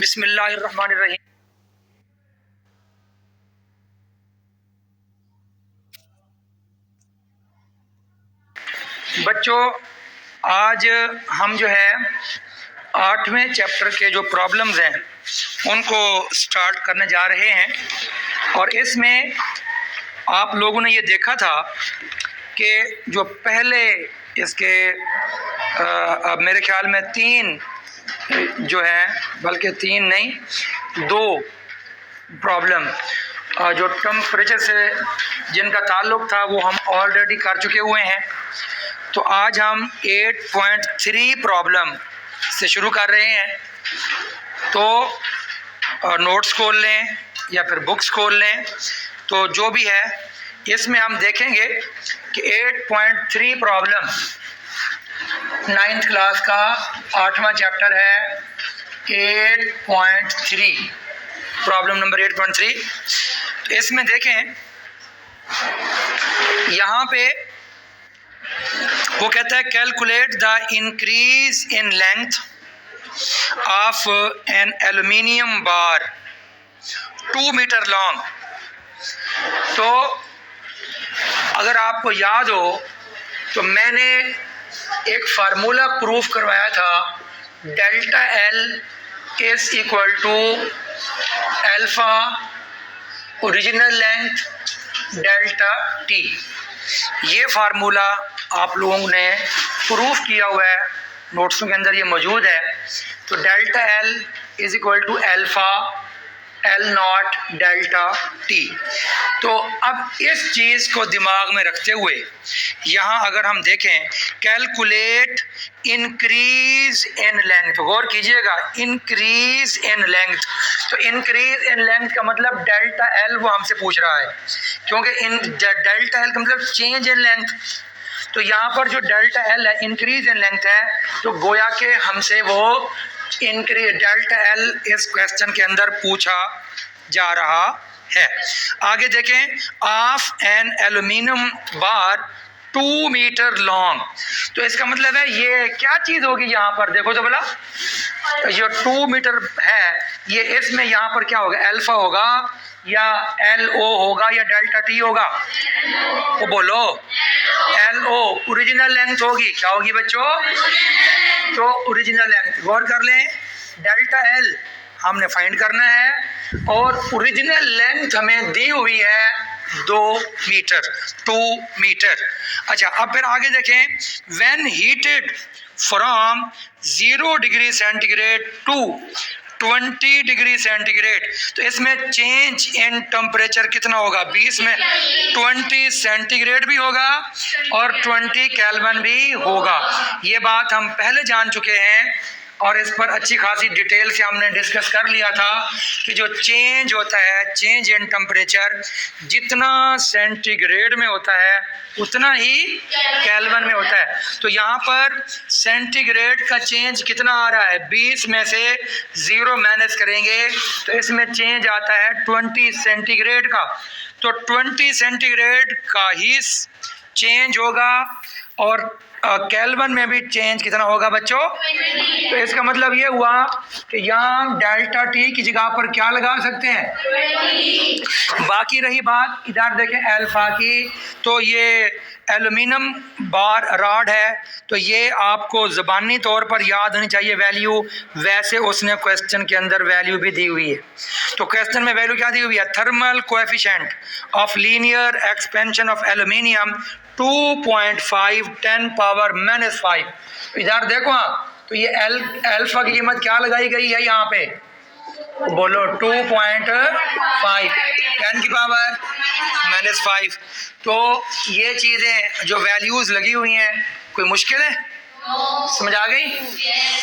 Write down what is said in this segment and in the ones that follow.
बिस्मिल्लाहिर्रहमानिर्रहीम। बच्चों, आज हम जो है 8वें चैप्टर के जो प्रॉब्लम्स हैं उनको स्टार्ट करने जा रहे हैं। और इसमें आप लोगों ने ये देखा था कि जो पहले इसके अब मेरे ख्याल में 3 जो है, बल्कि 3 नहीं 2 प्रॉब्लम जो टेम्परेचर से जिनका ताल्लुक़ था वो हम ऑलरेडी कर चुके हुए हैं। तो आज हम 8.3 प्रॉब्लम से शुरू कर रहे हैं। तो नोट्स खोल लें या फिर बुक्स खोल लें, तो जो भी है इसमें हम देखेंगे कि 8.3 प्रॉब्लम 9th क्लास का 8वां चैप्टर है। 8.3 प्रॉब्लम नंबर 8.3। तो इसमें देखें, यहाँ पे वो कहता है calculate the increase in length of an aluminium bar 2 metre long. तो अगर आपको याद हो तो मैंने एक फार्मूला प्रूफ करवाया था, delta L is equal to alpha original length delta T. ये फार्मूला आप लोगों ने प्रूफ किया हुआ है, नोट्सों के अंदर ये मौजूद है। तो delta L is equal to alpha L naught delta T. तो अब इस चीज़ को दिमाग में रखते हुए यहाँ अगर हम देखें कैलकुलेट इंक्रीज इन लेंथ, गौर कीजिएगा, इंक्रीज इन लेंथ। तो इंक्रीज इन लेंथ का मतलब डेल्टा एल वो हमसे पूछ रहा है, क्योंकि इन डेल्टा एल का मतलब चेंज इन लेंथ। तो यहाँ पर जो डेल्टा एल है इंक्रीज इन लेंथ है, तो गोया के हमसे वो इंक्रीज डेल्टा एल इस क्वेश्चन के अंदर पूछा जा रहा है। आगे देखें, of an aluminium bar 2 metre long. तो इसका मतलब है ये क्या चीज़ होगी यहाँ पर, देखो तो भला, ये 2 मीटर है, ये इसमें यहाँ पर क्या होगा, अल्फा होगा या LO होगा या डेल्टा टी होगा? वो बोलो, LO ओरिजिनल लेंथ होगी। क्या होगी बच्चों? तो ओरिजिनल लेंथ, गौर कर लें, डेल्टा एल हमने फाइंड करना है और ओरिजिनल लेंथ हमें दी हुई है 2 मीटर, 2 मीटर। अच्छा, अब फिर आगे देखें, when heated from 0 degree centigrade to 20 degree centigrade, तो इसमें चेंज इन टेम्परेचर कितना होगा? 20 में 20 सेंटीग्रेड भी होगा और 20 केल्विन भी होगा। ये बात हम पहले जान चुके हैं और इस पर अच्छी खासी डिटेल से हमने डिस्कस कर लिया था कि जो चेंज होता है, चेंज इन टेम्परेचर जितना सेंटीग्रेड में होता है उतना ही केल्विन में होता है। तो यहाँ पर सेंटीग्रेड का चेंज कितना आ रहा है? 20 में से 0 माइनस करेंगे तो इसमें चेंज आता है 20 सेंटीग्रेड का। तो 20 सेंटीग्रेड का ही चेंज होगा और केल्विन में भी चेंज कितना होगा बच्चों? तो इसका मतलब ये हुआ कि यहाँ डेल्टा टी की जगह पर क्या लगा सकते हैं। बाकी रही बात, इधर देखें अल्फा की, तो ये एल्यूमिनियम बार रॉड है, तो ये आपको ज़बानी तौर पर याद होनी चाहिए वैल्यू। वैसे उसने क्वेश्चन के अंदर वैल्यू भी दी हुई है। तो क्वेश्चन में वैल्यू क्या दी हुई है? Thermal coefficient of linear expansion of aluminium 2.5 10 power -5। इधर देखो, तो ये अल्फा की कीमत क्या लगाई गई है यहाँ पे? बोलो, 2.5 10 की पावर -5। तो ये चीज़ें जो वैल्यूज़ लगी हुई हैं, कोई मुश्किल है? समझ आ गई?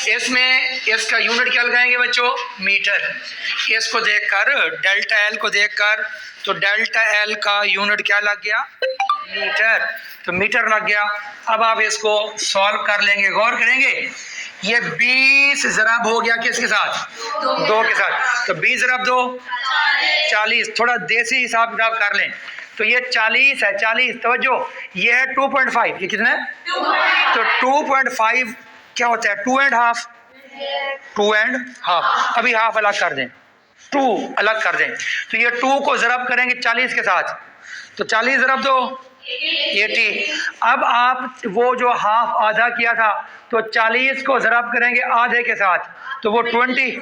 इसमें इसका यूनिट क्या लगाएंगे बच्चों? मीटर। इसको देखकर, डेल्टा एल को देखकर, तो डेल्टा एल का यूनिट क्या लग गया? मीटर। तो मीटर लग गया। अब आप इसको सॉल्व कर लेंगे, गौर करेंगे, ये 20 ज़रब हो गया किसके साथ? 2 के साथ। तो 20 ज़रब 2 40। थोड़ा देसी हिसाब किताब कर लें, तो ये 40 है, 40 तवज्जो, ये है 2.5, ये कितना है? तो 2.5 क्या होता है? 2.5। 2 एंड हाफ। अभी हाफ अलग कर दें, 2 अलग कर दें, तो ये 2 को ज़रब करेंगे 40 के साथ, तो 40 ज़रब दो 80। अब आप वो जो हाफ आधा किया था, तो 40 को ज़रब करेंगे आधे के साथ, तो वो 20।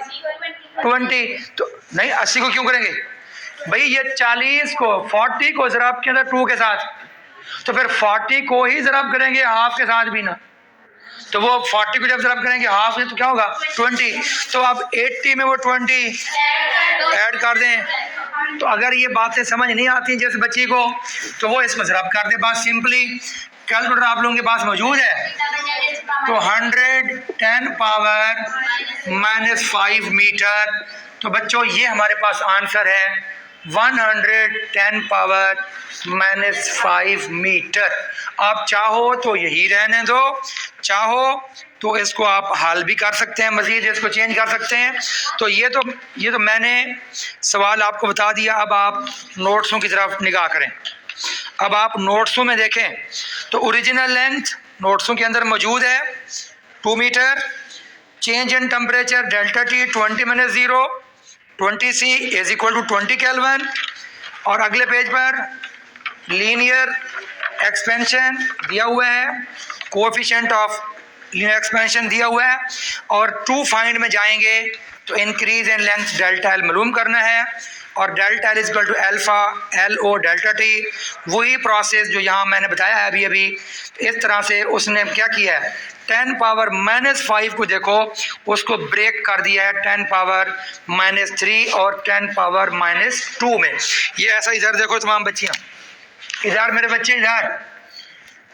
तो नहीं 80 को क्यों करेंगे भाई, ये 40 को 40 को ज़रब किया था 2 के साथ, तो फिर 40 को ही ज़रब करेंगे हाफ के साथ भी ना, तो वो 40 को जब ज़रब करेंगे हाफ में तो क्या होगा 20। तो अब 80 में वो 20 ऐड कर दें। तो अगर ये बातें समझ नहीं आती जिस बच्ची को, तो वो इसमें ज़रब कर दे। बात सिंपली, कैलकुलेटर आप लोगों के पास मौजूद है, तो 110 पावर -5 मीटर। तो बच्चों ये हमारे पास आंसर है 110 पावर -5 मीटर। आप चाहो तो यही रहने दो, चाहो तो इसको आप हल भी कर सकते हैं, मज़ीद इसको चेंज कर सकते हैं। तो ये तो मैंने सवाल आपको बता दिया। अब आप नोट्सों की तरफ निगाह करें। अब आप नोट्सों में देखें तो ओरिजिनल लेंथ नोट्सों के अंदर मौजूद है 2 metre. Change in temperature delta T 20-0 20C is equal to 20 kelvin. और अगले पेज पर लीनियर एक्सपेंशन दिया हुआ है, कोएफिशिएंट ऑफ लीनियर एक्सपेंशन दिया हुआ है, और 2 फाइंड में जाएंगे तो increase in length delta L मालूम करना है, और delta L is equal to alpha L O delta T. वही प्रोसेस जो यहाँ मैंने बताया है अभी इस तरह से उसने क्या किया है, 10 पावर -5 को देखो उसको ब्रेक कर दिया है 10 पावर -3 और 10 पावर -2 में। ये ऐसा इधर देखो तमाम बच्चियाँ, इधर मेरे बच्चे इधर,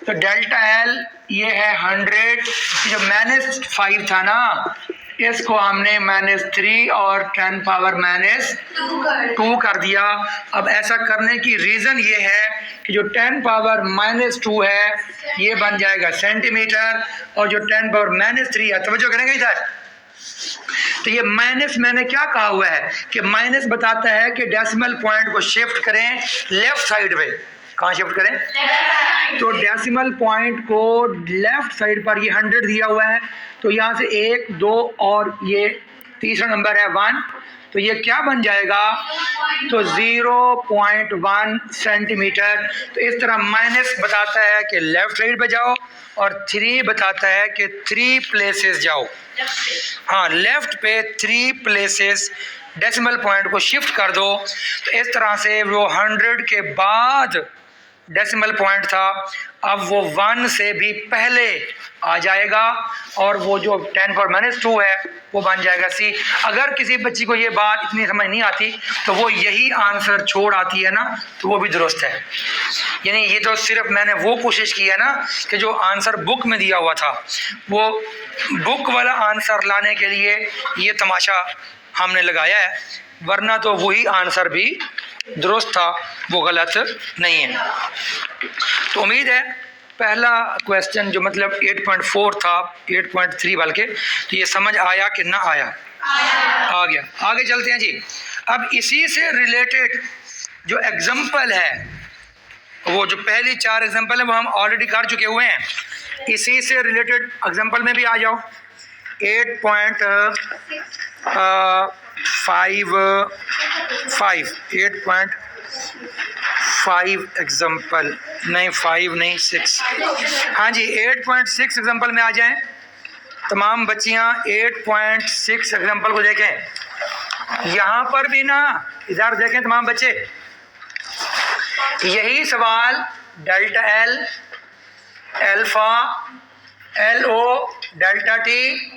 तो डेल्टा एल ये है 100, जो -5 था ना इसको हमने -3 और 10 पावर -2 कर दिया। अब ऐसा करने की रीज़न ये है कि जो 10 पावर -2 है ये बन जाएगा सेंटीमीटर, और जो 10 पावर -3 है, तवज्जो करेंगे इधर, तो ये माइनस मैंने क्या कहा हुआ है कि माइनस बताता है कि डेसिमल पॉइंट को शिफ्ट करें लेफ्ट साइड पे। कहाँ शिफ्ट करें, तो डेसिमल पॉइंट को लेफ्ट साइड पर ये 100 दिया हुआ है, तो यहाँ से 1 2 और ये तीसरा नंबर है 1, तो ये क्या बन जाएगा, तो 0.1 सेंटीमीटर। तो इस तरह माइनस बताता है कि लेफ्ट साइड पे जाओ, और 3 बताता है कि 3 प्लेसेस जाओ। हाँ, लेफ्ट पे 3 प्लेसेस डेसिमल पॉइंट को शिफ्ट कर दो। तो इस तरह से वो 100 के बाद डेसिमल पॉइंट था, अब वो 1 से भी पहले आ जाएगा, और वो जो 10 पावर -2 है वो बन जाएगा C। अगर किसी बच्ची को ये बात इतनी समझ नहीं आती तो वो यही आंसर छोड़ आती है ना, तो वो भी दुरुस्त है। यानी ये तो सिर्फ मैंने वो कोशिश की है ना कि जो आंसर बुक में दिया हुआ था, वो बुक वाला आंसर लाने के लिए ये तमाशा हमने लगाया है, वरना तो वही आंसर भी दुरुस्त था, वो गलत नहीं है। तो उम्मीद है पहला क्वेश्चन जो मतलब 8.4 था, 8.3 बल्कि, तो ये समझ आया कि ना आया? आ गया। आगे चलते हैं जी। अब इसी से रिलेटेड जो एग्जाम्पल है, वो जो पहली 4 एग्जाम्पल है वो हम ऑलरेडी कर चुके हुए हैं। इसी से रिलेटेड एग्जाम्पल में भी आ जाओ। 8.5 एग्जाम्पल, नहीं 5 नहीं 6, हाँ जी 8.6 एग्जाम्पल में आ जाएं तमाम बच्चियां। 8.6 एग्जाम्पल को देखें, यहाँ पर भी ना इधर देखें तमाम बच्चे, यही सवाल delta L alpha L O delta T,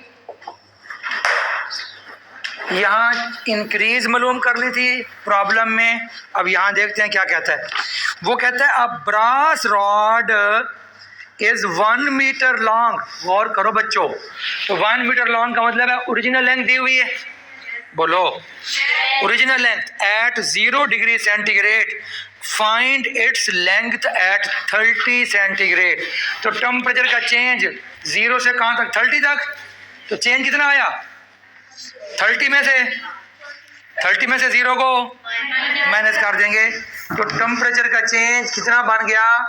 यहाँ इंक्रीज मालूम करनी थी प्रॉब्लम में। अब यहाँ देखते हैं क्या कहता है। वो कहता है a brass rod is 1 metre long. गौर करो बच्चों, तो 1 मीटर लॉन्ग का मतलब है ओरिजिनल लेंथ दी हुई है, बोलो original length at 0 degree centigrade, find its length at 30 centigrade. तो टेम्परेचर का चेंज 0 से कहाँ तक, 30 तक, तो चेंज कितना आया 30 में से 0 को माइनस कर देंगे, तो टेम्परेचर का चेंज कितना बन गया,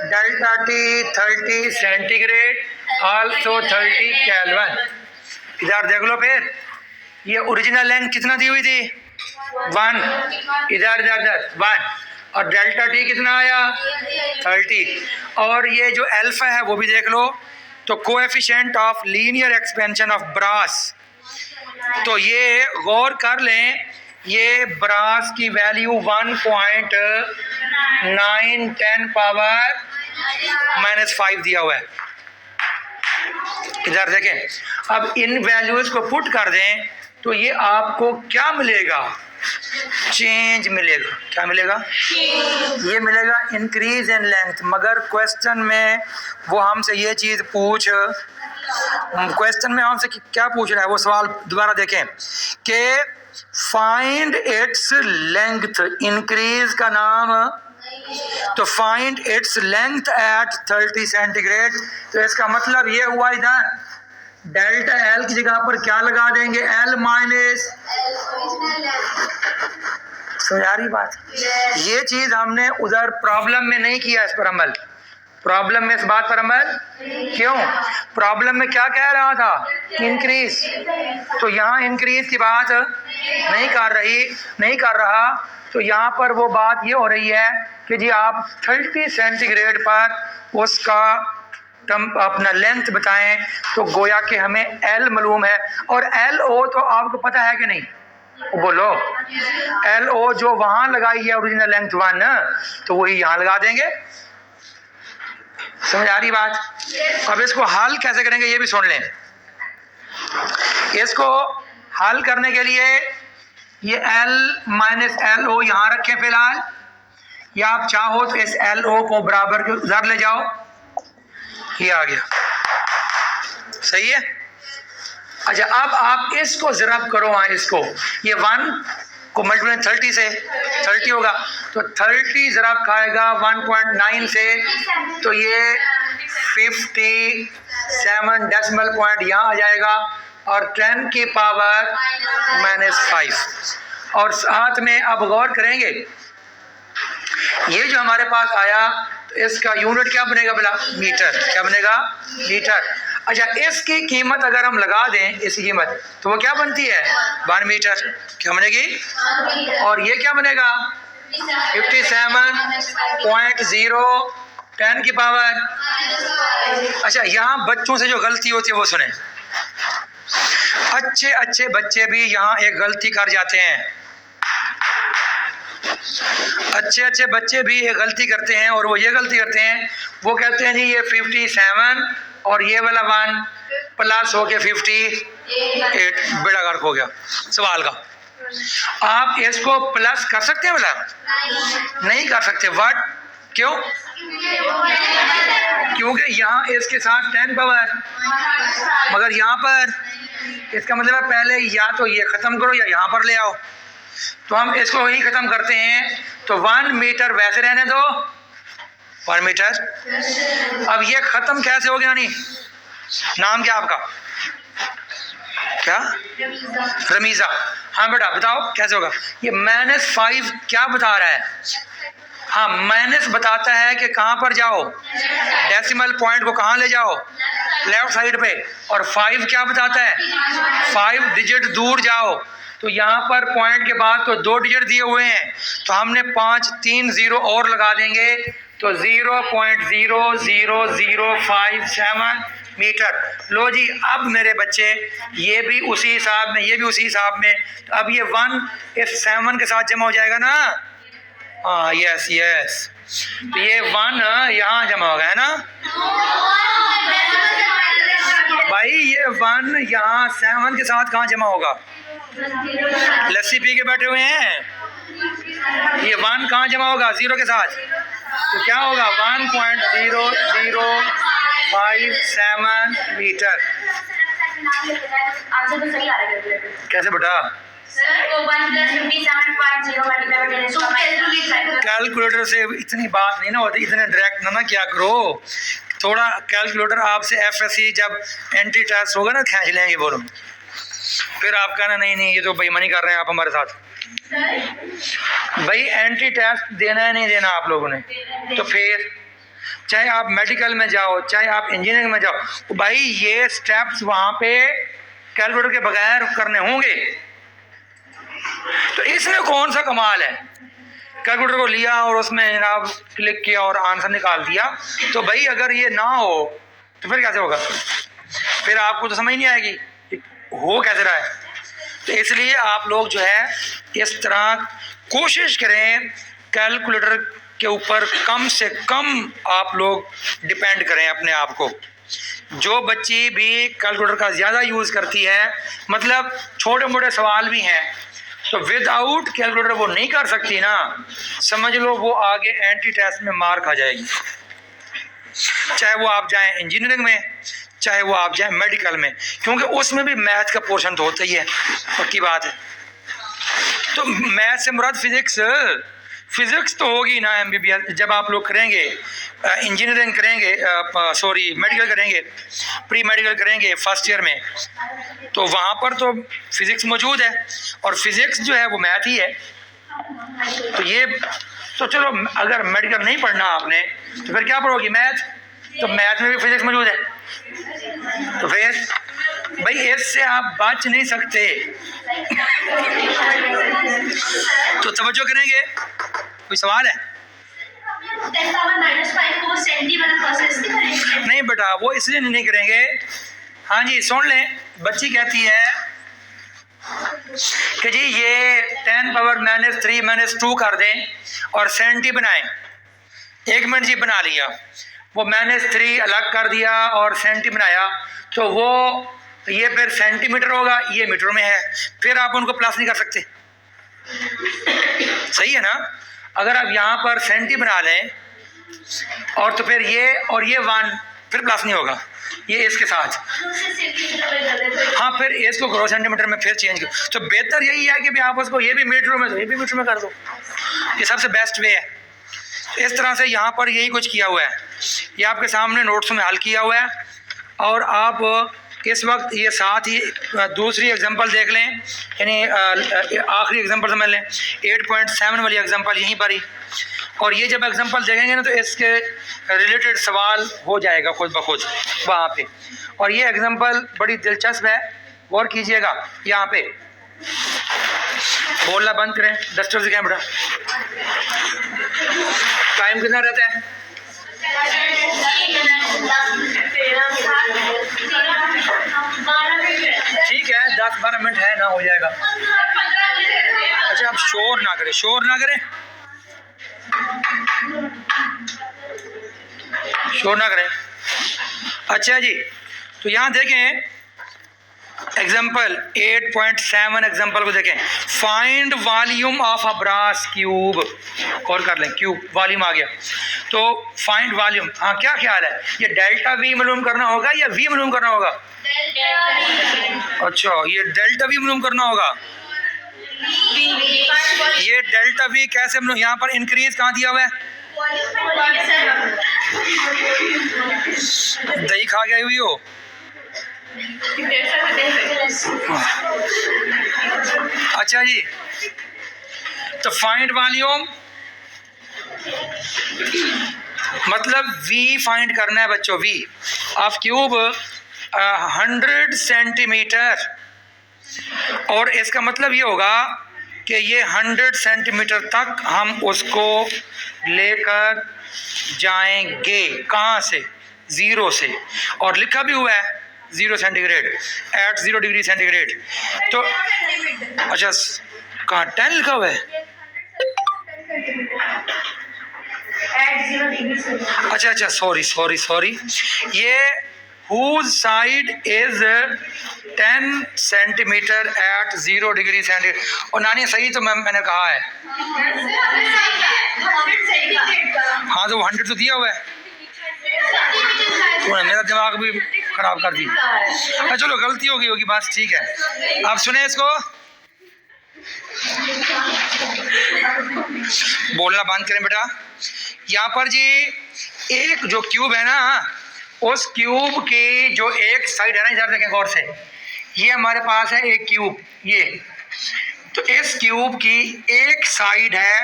delta T 30 centigrade also 30 kelvin. इधर देख लो फिर, ये ओरिजिनल लेंथ कितना दी हुई थी 1, इधर इधर इधर 1, और डेल्टा टी कितना आया 30, और ये जो अल्फा है वो भी देख लो। तो coefficient of linear expansion of brass, तो ये गौर कर लें, ये ब्रास की वैल्यू 1.910 पावर -5 दिया हुआ है। इधर देखें, अब इन वैल्यूज को पुट कर दें तो ये आपको क्या मिलेगा, चेंज मिलेगा। क्या मिलेगा, ये मिलेगा इंक्रीज इन लेंथ। मगर क्वेश्चन में वो हमसे ये चीज़ क्वेश्चन में हमसे क्या पूछ रहा है, वो सवाल दोबारा देखें कि फाइंड इट्स लेंथ, इंक्रीज का नाम, तो find its length at 30 centigrade. तो इसका मतलब ये हुआ, इधर डेल्टा एल की जगह पर क्या लगा देंगे, एल माइनस, यारी बात। ये चीज हमने उधर प्रॉब्लम में नहीं किया, इस पर अमल, प्रॉब्लम में इस बात पर अमल क्यों, प्रॉब्लम में क्या कह रहा था, इंक्रीज, तो यहाँ इंक्रीज की बात नहीं कर रहा। तो यहाँ पर वो बात ये हो रही है कि जी आप 30 सेंटीग्रेड पर उसका अपना लेंथ बताएं, तो गोया कि हमें एल मालूम है, और एल ओ तो आपको पता है कि नहीं, बोलो, एल ओ जो वहां लगाई है ओरिजिनल लेंथ 1, तो वही यहाँ लगा देंगे। समझ आ रही बात। अब इसको हल कैसे करेंगे ये भी सुन लें। इसको हल करने के लिए ये एल माइनस एल ओ यहाँ रखें फिलहाल, या आप चाहो तो इस एल ओ को बराबर के उधर ले जाओ, ये आ गया, सही है। अच्छा, अब आप इसको ज़रब करो, हाँ इसको, ये 1 को मल्टीप्लाई 30 से, 30 होगा, तो 30 ज़रब खाएगा 1.9 से, तो ये 57 डेसिमल पॉइंट यहाँ आ जाएगा, और 10 की पावर -5। और साथ में अब गौर करेंगे, ये जो हमारे पास आया, तो इसका यूनिट क्या बनेगा भला, मीटर। क्या बनेगा, मीटर। अच्छा, इसकी कीमत अगर हम लगा दें, इसकी कीमत, तो वो क्या बनती है 1 मीटर, क्या बनेगी, और ये क्या बनेगा 57.0, 10 की पावर। अच्छा, यहाँ बच्चों से जो गलती होती है वो सुने, अच्छे अच्छे बच्चे भी यहाँ एक गलती कर जाते हैं, अच्छे अच्छे बच्चे भी एक गलती करते हैं, और वो ये गलती करते हैं, वो कहते हैं जी ये 57 और ये वाला 1 प्लस हो गया 58, बेड़ा गर्क हो गया सवाल का। आप इसको प्लस कर सकते हैं बोला, नहीं कर सकते। व्हाट, क्यों, क्योंकि यहाँ इसके साथ 10 पावर, मगर यहाँ पर इसका मतलब है पहले या तो ये ख़त्म करो या यहाँ पर ले आओ, तो हम इसको ही ख़त्म करते हैं। तो 1 मीटर वैसे रहने दो, 1 मीटर। अब ये ख़त्म कैसे हो गया, नहीं नाम क्या आपका, क्या, रमीज़ा। हाँ बेटा बताओ कैसे होगा। ये -5 क्या बता रहा है, हाँ माइनस बताता है कि कहाँ पर जाओ, डेसिमल पॉइंट को कहाँ ले जाओ, लेफ्ट साइड पे। और 5 क्या बताता है, 5 डिजिट दूर जाओ। तो यहाँ पर पॉइंट के बाद तो 2 डिजिट दिए हुए हैं, तो हमने 3 0 और लगा देंगे, तो 0.00057 मीटर। लो जी, अब मेरे बच्चे ये भी उसी हिसाब में, ये भी उसी हिसाब में, तो अब ये 1 इस 7 के साथ जमा हो जाएगा ना, हाँ यस यस, तो ये 1 यहाँ जमा हो गया ना भाई, ये 1 यहाँ 7 के साथ कहाँ जमा होगा, लस्सी पी के बैठे हुए हैं, ये 1 कहाँ जमा होगा 0 के साथ, तो क्या होगा 1.0057 मीटर। कैसे बेटा, कैलकुलेटर से इतनी बात नहीं ना होती, इतने डायरेक्ट ना किया करो, थोड़ा कैलकुलेटर आपसे एफएससी जब एंट्री टेस्ट होगा ना खींच लेंगे बोलो, फिर आप कहना नहीं नहीं ये तो बेईमानी कर रहे हैं आप हमारे साथ। भाई एंट्री टेस्ट देना है नहीं देना आप लोगों ने, तो फिर चाहे आप मेडिकल में जाओ चाहे आप इंजीनियरिंग में जाओ, भाई ये स्टेप्स वहाँ पे कैलकुलेटर के बगैर करने होंगे। तो इसमें कौन सा कमाल है, कैलकुलेटर को लिया और उसमें जनाब क्लिक किया और आंसर निकाल दिया। तो भाई अगर ये ना हो तो फिर कैसे होगा, फिर आपको तो समझ नहीं आएगी हो कैसे रहा है। तो इसलिए आप लोग जो है इस तरह कोशिश करें कैलकुलेटर के ऊपर कम से कम आप लोग डिपेंड करें अपने आप को। जो बच्ची भी कैलकुलेटर का ज़्यादा यूज़ करती है, मतलब छोटे मोटे सवाल भी हैं, तो विदाउट कैलकुलेटर वो नहीं कर सकती ना, समझ लो वो आगे एंट्री टेस्ट में मार खा जाएगी। चाहे वो आप जाएं इंजीनियरिंग में, चाहे वो आप जाएं मेडिकल में, क्योंकि उसमें भी मैथ का पोर्शन तो होता ही है, पक्की बात है। तो मैथ से मुराद फिजिक्स तो होगी ना MBBS जब आप लोग करेंगे, इंजीनियरिंग करेंगे, सॉरी मेडिकल करेंगे, प्री मेडिकल करेंगे फर्स्ट ईयर में, तो वहाँ पर तो फिज़िक्स मौजूद है और फिज़िक्स जो है वो मैथ ही है। तो ये तो चलो, अगर मेडिकल नहीं पढ़ना आपने तो फिर क्या पढ़ोगी, मैथ, तो मैथ में भी फिज़िक्स मौजूद है। तो फिर भाई इससे आप बच नहीं सकते। तो तवज्जो करेंगे, कोई सवाल है? नहीं बेटा वो इसलिए नहीं करेंगे। हाँ जी सुन लें, बच्ची कहती है कि जी ये 10⁻³ - 2 कर दें और सेंटी बनाएं। 1 मिनट जी बना लिया, वो -3 अलग कर दिया और सेंटी बनाया, तो वो ये फिर सेंटीमीटर होगा, ये मीटर में है, फिर आप उनको प्लस नहीं कर सकते। सही है ना? अगर आप यहाँ पर सेंटी बना लें और तो फिर ये और ये 1 फिर प्लस नहीं होगा, ये इसके साथ, हाँ फिर इसको करो सेंटीमीटर में, फिर चेंज करो। तो बेहतर यही है कि भी आप उसको ये भी मीटर में, तो ये भी मीटर में कर दो, ये सबसे बेस्ट वे है। इस तरह से यहाँ पर यही कुछ किया हुआ है, ये आपके सामने नोट्स में हल किया हुआ है। और आप इस वक्त ये साथ ही दूसरी एग्जांपल देख लें, यानी आखिरी एग्जांपल समझ लें, 8.7 वाली एग्जांपल यहीं पर ही। और ये जब एग्जांपल देखेंगे ना तो इसके रिलेटेड सवाल हो जाएगा खुद ब खुद वहाँ पे। और ये एग्जांपल बड़ी दिलचस्प है, गौर कीजिएगा। यहाँ पे बोलना बंद करें, डस्टर से क्या बेटा, टाइम कितना रहता है? ठीक है 10-12 मिनट है ना, हो जाएगा। अच्छा आप शोर ना करें, शोर ना करें, शोर ना करें। अच्छा जी, तो यहाँ देखें एग्जाम्पल 8.7 एग्जाम्पल को देखें, find volume of a brass cube. और कर लें, क्यूब वॉल्यूम आ गया, तो फाइंड वॉल्यूम। हाँ क्या ख्याल है, ये डेल्टा V मालूम करना होगा या V मालूम करना होगा? अच्छा ये डेल्टा V मालूम करना होगा। ये डेल्टा V कैसे मालूम, यहाँ पर इंक्रीज कहाँ दिया हुआ है? दही खा गई हुई हो। अच्छा जी, तो फाइंड वॉल्यूम मतलब V फाइंड करना है बच्चों, V ऑफ क्यूब 100 सेंटीमीटर। और इसका मतलब ये होगा कि ये 100 सेंटीमीटर तक हम उसको लेकर जाएंगे। कहाँ से? 0 से। और लिखा भी हुआ है 0 सेंटीग्रेड, एट 0 डिग्री सेंटीग्रेड। तो अच्छा कहाँ 10 लिखा हुआ है? अच्छा सॉरी, ये whose side is 10 centimetre at 0 degree centigrade. और नानी सही तो मैंने कहा है, हाँ तो 100 तो दिया हुआ है, तो मेरा दिमाग भी खराब कर दी। चलो गलती होगी बस, ठीक है। आप सुने इसको, बोलना बंद करें बेटा। यहाँ पर जी एक जो क्यूब है ना, उस क्यूब की जो एक साइड है ना, इधर देखें गौर से, ये हमारे पास है एक क्यूब, ये तो इस क्यूब की एक साइड है,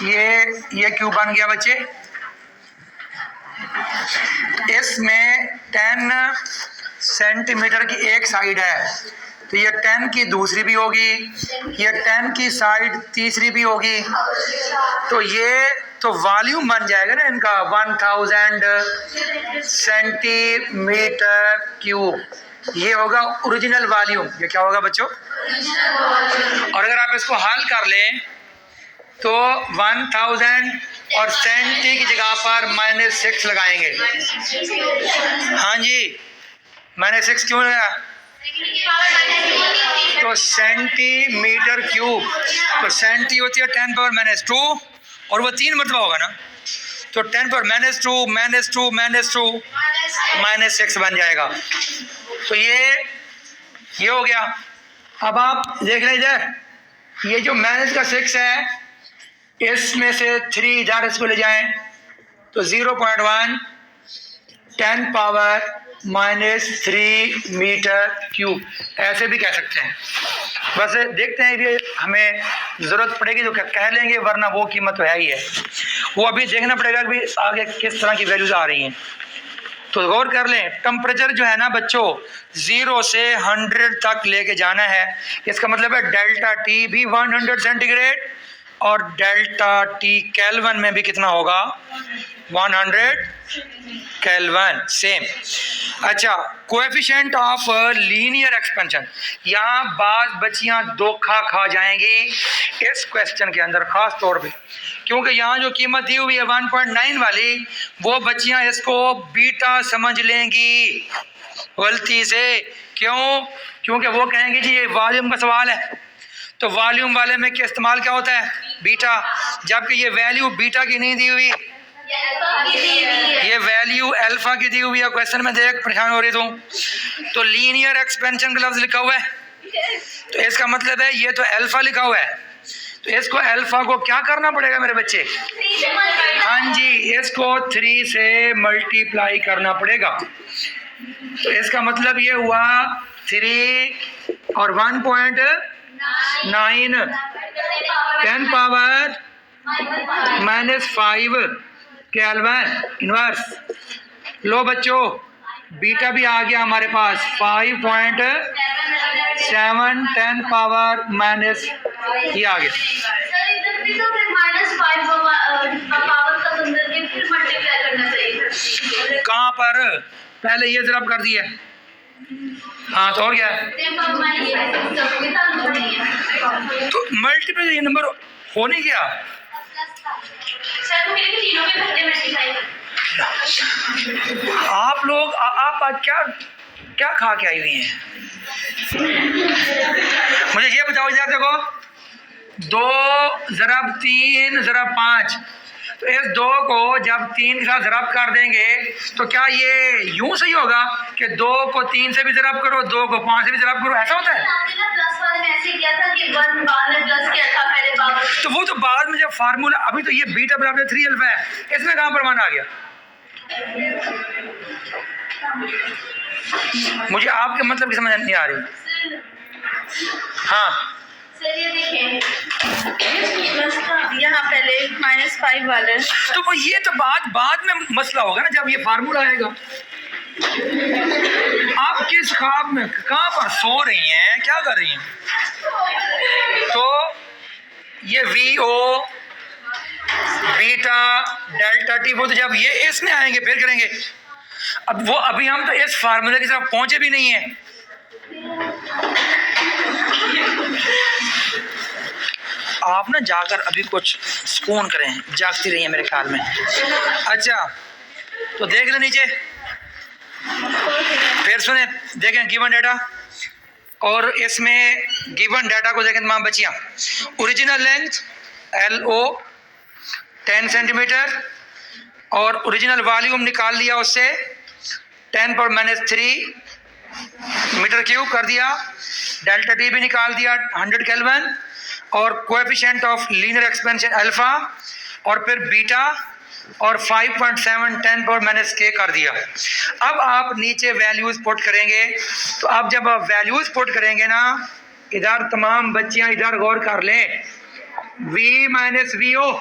ये क्यूब बन गया बच्चे। इसमें 10 सेंटीमीटर की एक साइड है, तो ये 10 की दूसरी भी होगी, ये 10 की साइड तीसरी भी होगी, तो ये तो वॉल्यूम बन जाएगा ना इनका 1000 सेंटीमीटर क्यूब। ये होगा ओरिजिनल वॉल्यूम। ये क्या होगा बच्चों? और अगर आप इसको हल कर लें तो 1000 और सेंटी की जगह पर -6 लगाएंगे। हाँ जी, -6 क्यों लगाया? तो सेंटीमीटर क्यूब, तो सेंटी होती है 10 पावर -2 और वो 3 मरतबा होगा ना, तो 10 पावर -2 -6 बन जाएगा। तो ये हो गया। अब आप देख लें इधर, ये जो -6 है इसमें से 3 इधर इसको ले जाएं तो 0.1 10 पावर -3 मीटर क्यूब, ऐसे भी कह सकते हैं। बस देखते हैं ये हमें ज़रूरत पड़ेगी तो कह लेंगे, वरना वो कीमत तो है ही है। वो अभी देखना पड़ेगा कि आगे किस तरह की वैल्यूज आ रही हैं। तो गौर कर लें, टेम्परेचर जो है ना बच्चों 0 से 100 तक लेके जाना है। इसका मतलब है डेल्टा टी भी 100 सेंटीग्रेड और डेल्टा टी केल्विन में भी कितना होगा? 100 केल्विन, सेम। अच्छा, कोएफिशिएंट ऑफ लीनियर एक्सपेंशन, यहाँ बाज बच्चियाँ धोखा खा जाएंगी इस क्वेश्चन के अंदर खास तौर पे, क्योंकि यहाँ जो कीमत दी हुई है 1.9 वाली, वो बच्चियाँ इसको बीटा समझ लेंगी गलती से। क्यों? क्योंकि वो कहेंगे जी ये वॉल्यूम का सवाल है, तो वॉल्यूम वाले में क्या इस्तेमाल क्या होता है? बीटा, जबकि ये वैल्यू बीटा की नहीं दी हुई, ये वैल्यू अल्फा की दी हुई है। क्वेश्चन में देख परेशान हो रही तो लीनियर एक्सपेंशन का लफ्ज लिखा हुआ है, तो इसका मतलब है ये तो अल्फा लिखा हुआ है, तो इसको अल्फा को क्या करना पड़ेगा मेरे बच्चे? हाँ जी, इसको 3 से मल्टीप्लाई करना पड़ेगा। तो इसका मतलब ये हुआ 3 और 1.9 10 पावर -5 केल्विन इनवर्स। लो बच्चों, बीटा भी आ गया हमारे पास 5.7 10 पावर माइनस, ये आ गया। कहाँ पर? पहले ये ज़रब कर दिया, हाँ तो और क्या? तो मल्टीपल ये नंबर हो नहीं गया। आप लोग आप आज क्या क्या खा के आई हुई हैं? मुझे ये बताओ, इधर देखो, 2 ज़रब 3 ज़रब 5, तो इस 2 को जब 3 के साथ ज़रब कर देंगे तो क्या ये यूं सही होगा कि 2 को 3 से भी ज़रब करो, 2 को 5 से भी ज़रब करो, ऐसा होता है? तो वो तो बाद में जब फार्मूला, अभी तो ये बीटा बराबर 3 अल्फा है, इसमें कहाँ पर मान आ गया? मुझे आपके मतलब की समझ नहीं आ रही। हाँ सर ये देखें, यहाँ पहले -5 वाले, तो वो ये तो बाद में मसला होगा ना, जब ये फार्मूला आएगा। आप किस ख्वाब में कहाँ पर सो रही हैं, क्या कर रही हैं? तो ये VO बीटा डेल्टा टी, वो तो जब ये इसमें आएंगे फिर करेंगे। अब वो अभी हम तो इस फार्मूले की तरफ पहुंचे भी नहीं है। आप ना जाकर अभी कुछ सुकून करें, जागती रही है मेरे ख्याल में। अच्छा, तो देख लें नीचे, फिर सुने, देखें गिवन डाटा, और इसमें गिवन डाटा को देखें तमाम बच्चियाँ। ओरिजिनल लेंथ LO 10 सेंटीमीटर और ओरिजिनल वॉल्यूम निकाल लिया, उससे 10 पावर -3 मीटर क्यूब कर दिया, डेल्टा टी भी निकाल दिया 100 केल्विन, और coefficient of linear expansion alpha, और फिर बीटा, और 5.7 10 पावर -k कर दिया। अब आप नीचे वैल्यूज पुट करेंगे, तो आप जब आप वैल्यूज पुट करेंगे ना, इधर तमाम बच्चियां इधर गौर कर लें, V - VO,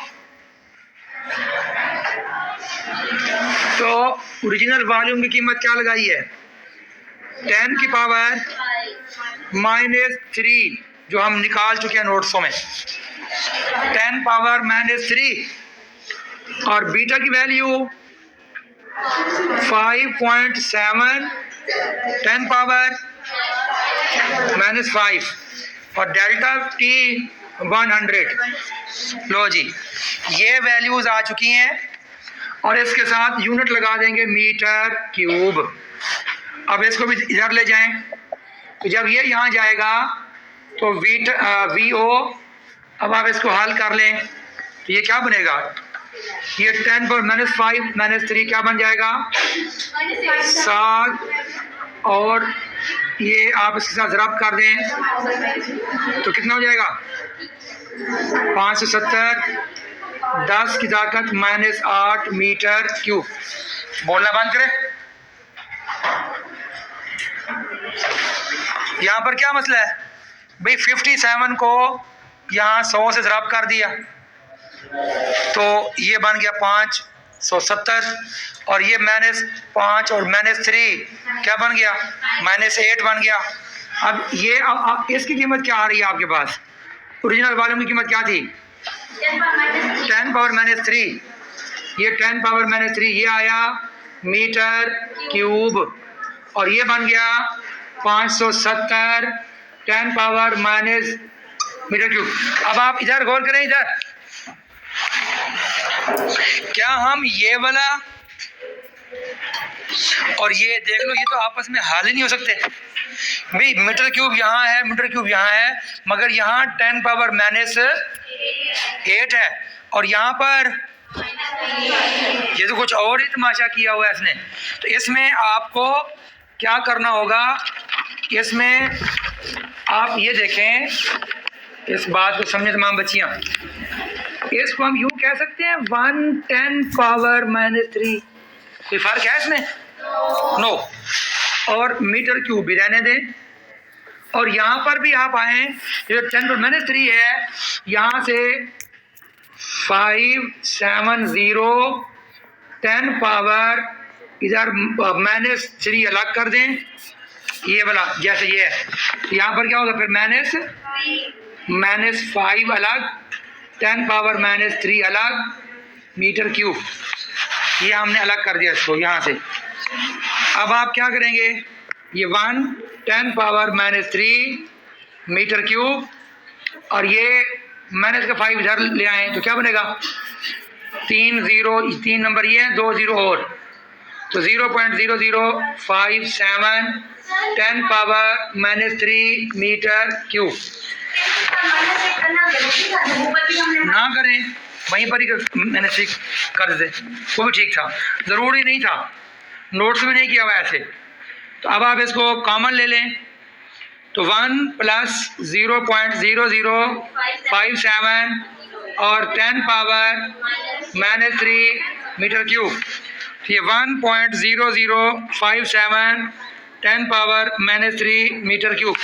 तो ओरिजिनल वॉल्यूम की कीमत क्या लगाई है? 10 की पावर -3 जो हम निकाल चुके हैं नोट्सों में, 10 पावर -3 और बीटा की वैल्यू 5.7, 10 पावर -5 और डेल्टा टी 100। लो जी, ये वैल्यूज आ चुकी हैं और इसके साथ यूनिट लगा देंगे मीटर क्यूब। अब इसको भी इधर ले जाएं, तो जब ये यहाँ जाएगा तो वी ओ, अब आप इसको हल कर लें तो ये क्या बनेगा, ये 10 पर -5 -3 क्या बन जाएगा 7 और ये आप इसके साथ रब कर दें तो कितना हो जाएगा 570, 10 की ताकत -8 मीटर क्यूब। बोलना बंद करें। यहाँ पर क्या मसला है भाई, 57 को यहाँ 100 से ज़रब कर दिया तो ये बन गया 570 और ये -5 और -3 क्या बन गया -8 बन गया। अब ये इसकी कीमत क्या आ रही है आपके पास, ओरिजिनल वॉल्यूम की कीमत क्या थी 10 पावर -3, ये 10 पावर -3 ये आया मीटर क्यूब और ये बन गया 570 10 पावर माइनस मीटर क्यूब। अब आप इधर गौर करें, इधर क्या हम ये वाला और ये देख लो, ये तो आपस में हाल ही नहीं हो सकते भाई। मीटर क्यूब यहाँ है, मीटर क्यूब यहाँ है, मगर यहाँ 10 पावर -8 है और यहाँ पर ये तो कुछ और ही तमाशा किया हुआ है इसने। तो इसमें आपको क्या करना होगा, इसमें आप ये देखें, इस बात को समझे तमाम बच्चियाँ, इसको हम यूँ कह सकते हैं 110 पावर -3। कोई फर्क है इसमें? नो। और मीटर क्यूब भी रहने दें और यहाँ पर भी आप आए, जो 10 पावर -3 है, यहाँ से 570 10 पावर इधर -3 अलग कर दें, ये वाला जैसे ये है, यहाँ पर क्या होगा फिर -5 अलग, 10 पावर -3 अलग, मीटर क्यूब ये हमने अलग कर दिया इसको यहाँ से। अब आप क्या करेंगे, ये 10 पावर -3 मीटर क्यूब और ये -5 इधर ले आए तो क्या बनेगा 3 नंबर ये है, 2 0 और, तो 0.0057 10 पावर -3 मीटर क्यूब। ना करें, वहीं पर ही मैंने ठीक कर दे, वो भी ठीक था, ज़रूरी नहीं था, नोट्स भी नहीं किया हुआ ऐसे। तो अब आप इसको कॉमन ले लें तो 1 + 0.0057 और 10 पावर -3 मीटर क्यूब, ये 1.0057 10 पावर -3 मीटर क्यूब।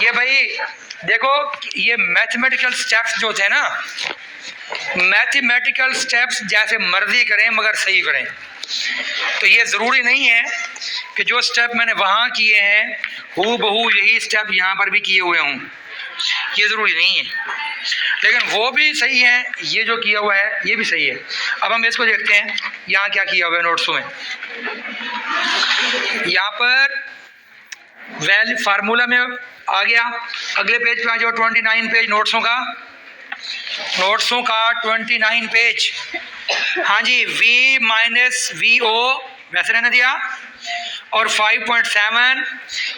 ये भाई देखो, ये मैथमेटिकल स्टेप्स जो थे ना, मैथमेटिकल स्टेप्स जैसे मर्जी करें मगर सही करें। तो ये ज़रूरी नहीं है कि जो स्टेप मैंने वहाँ किए हैं हू बहू यही स्टेप यहाँ पर भी किए हुए हों, ये ज़रूरी नहीं है, लेकिन वो भी सही है, ये जो किया हुआ है ये भी सही है। अब हम इसको देखते हैं यहाँ क्या किया हुआ है नोट्सों में। यहाँ पर वैल्यू फार्मूला में आ गया, अगले पेज पे आ जाओ, 29 पेज नोट्सों का 29 पेज। हाँ जी, V - VO वैसे रहने दिया और 5.7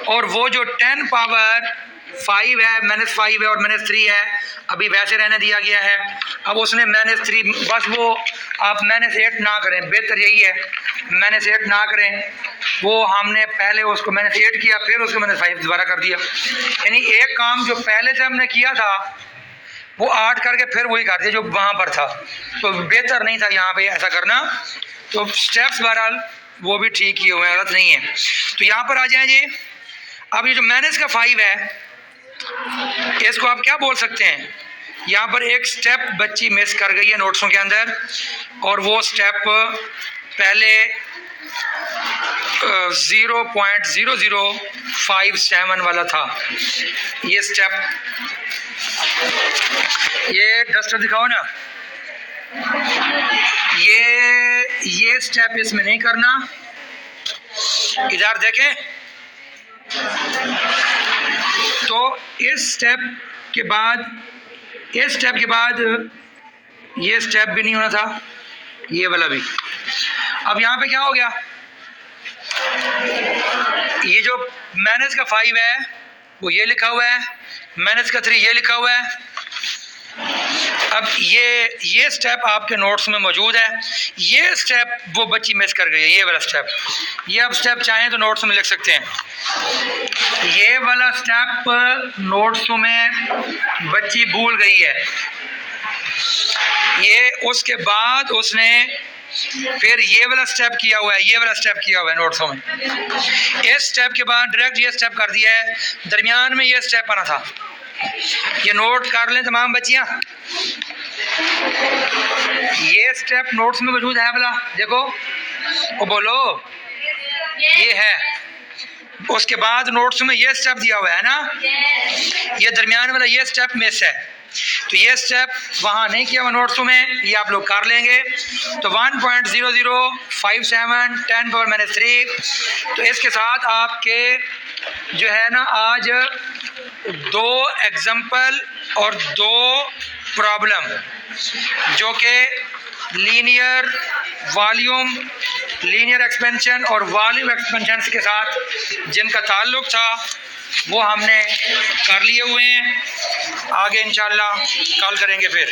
और वो जो 10 पावर 5 है, -5 है और -3 है, अभी वैसे रहने दिया गया है। अब उसने -3, बस वो आप -8 ना करें, बेहतर यही है -8 ना करें, वो हमने पहले उसको -8 किया फिर उसको -5 दोबारा कर दिया, यानी एक काम जो पहले से हमने किया था वो 8 करके फिर वही कर दिया जो वहाँ पर था, तो बेहतर नहीं था यहाँ पे ऐसा करना। तो स्टेप्स बहरहाल वो भी ठीक ही हुए हैं, गलत नहीं है। तो यहाँ पर आ जाए जी, अब ये जो -5 है इसको आप क्या बोल सकते हैं, यहाँ पर एक स्टेप बच्ची मिस कर गई है नोट्सों के अंदर, और वो स्टेप पहले 0.0057 वाला था ये स्टेप। ये डस्टर दिखाओ ना, ये स्टेप इसमें नहीं करना। इधर देखें तो इस स्टेप के बाद ये स्टेप भी नहीं होना था, ये वाला भी। अब यहाँ पे क्या हो गया, ये जो माइनस का 5 है वो ये लिखा हुआ है, माइनस का 3 ये लिखा हुआ है। अब ये स्टेप आपके नोट्स में मौजूद है। ये स्टेप वो बच्ची मिस कर गई है, ये वाला स्टेप। ये आप स्टेप चाहें तो नोट्स में लिख सकते हैं। ये वाला स्टेप नोट्स में बच्ची भूल गई है। ये उसके बाद उसने फिर ये वाला स्टेप किया हुआ है, ये वाला स्टेप किया हुआ है नोट्सों में। इस स्टेप के बाद डायरेक्ट ये स्टेप कर दिया है, दरमियान में ये स्टेप आना था। ये नोट कर लें तमाम बच्चियां, ये स्टेप नोट्स में मौजूद है वाला, देखो वो बोलो ये है। उसके बाद नोट्स में ये स्टेप दिया हुआ है ना, ये दरमियान वाला ये स्टेप मिस है, तो ये स्टेप वहाँ नहीं किया हुआ नोट्स में, ये आप लोग कर लेंगे। तो 1.0057 10⁻³ तो इसके साथ आपके जो है ना आज 2 एग्जाम्पल और 2 प्रॉब्लम जो कि लीनियर वॉल्यूम, लीनियर एक्सपेंशन और वॉल्यूम एक्सपेंशन के साथ जिनका ताल्लुक था वो हमने कर लिए हुए हैं। आगे इंशाल्लाह कॉल करेंगे फिर।